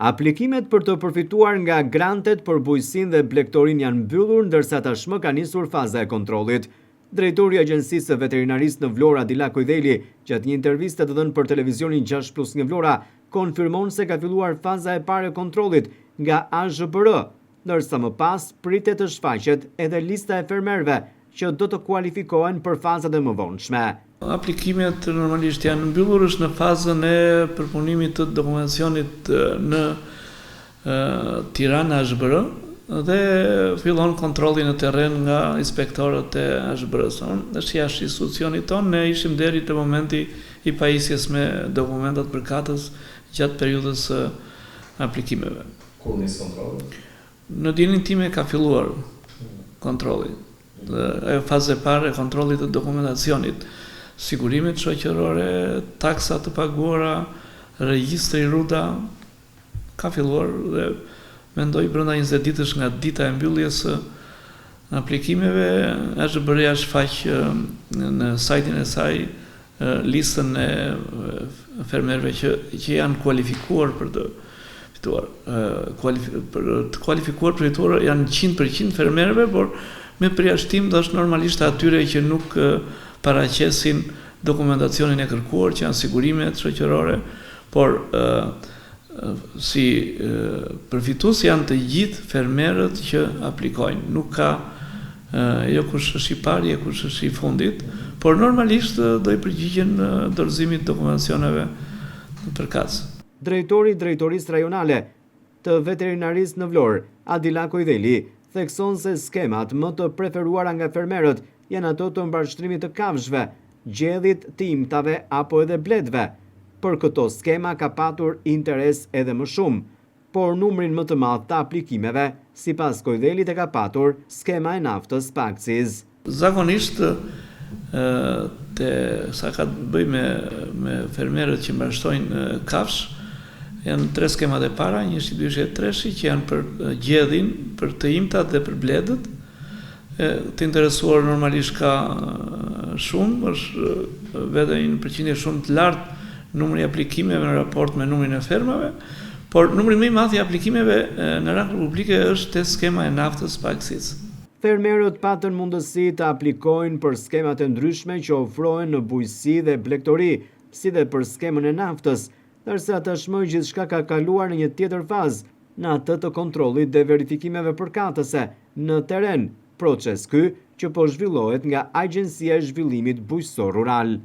Aplikimet për të përfituar nga grantet për bujqësinë dhe blegtorin janë mbyllur, ndërsa tashmë ka nisur faza e kontrollit. Drejtori i Agjencisë Veterinarisë në Vlorë, Adila Kojdeli, gjatë një interviste të dhënë për televizionin 6+ nga Vlora, konfirmon se ka filluar faza e parë e kontrollit nga AZHBR, ndërsa më pas pritet të shfaqet edhe lista e fermerëve që do të kualifikohen për fazat e mëvonshme. Aplikimet normalisht janë mbyllur në fazën e përpunimit të dokumentacionit në Tiranë AZHBR dhe fillon kontrolli në terren nga inspektorët e AZHBR-s. Është jashtë institucionit tonë, ne ishim deri te momenti i pajisjes me dokumentat përkatës gjatë periudhës së aplikimeve. Kur nis kontrolli? Në dinin time ka filluar kontrolli. Faza e parë e kontrollit të dokumentacionit, sigurimet shoqërore, taksa të paguara, regjistri rruta, ka filluar dhe mendoj brenda 20 ditësh nga dita e mbylljes së aplikimeve, AZHBR-ja shfaq në sajtin e saj listën e fermerëve që janë kualifikuar për të fituar. Për të kualifikuar për fituar janë 100% fermerëve, por me përjashtim është normalisht atyre që nuk paraqesin dokumentacionin e kërkuar, që janë sigurimet shoqërore, por si përfitues janë të gjithë fermerët që aplikojnë. Nuk ka jo kush është i pari e kush është i fundit, por normalisht do i përgjigjen dorëzimit dokumentacioneve përkatës. Drejtori i Drejtorisë Rajonale të Veterinarisë në Vlorë, Adila Kojdeli, thekson se skemat më të preferuara nga fermerët janë ato të mbarështrimit të kafshëve, gjedhit të imtave apo edhe bledhve. Për këto skema ka patur interes edhe më shumë, por numrin më të madh të aplikimeve, sipas Kojdelit, e ka patur skema e naftës pa akciz. Zakonisht sa ka të bëj me fermerët që mbashtojnë kafsh, janë 3 skemat e para, 1, 2, 3, që janë për gjedhin, për të imtat dhe për bledhët. Të interesuar normalisht ka shumë, është vete një përqindje shumë të lartë numri aplikimeve në raport me numrin e fermave, por numri më i madh i aplikimeve në rang republike është te skema e naftës pa akciz. Fermerët patën mundësi të aplikojnë për skemat e ndryshme që ofrohen në bujqësi dhe blegtori, si dhe për skemën e naftës, ndërsa tashmë gjithçka ka kaluar në një tjetër fazë, në atë të kontrollit dhe verifikimeve përkatëse në terren, proces ky që po zhvillohet nga Agjencia e Zhvillimit Bujqësor Rural.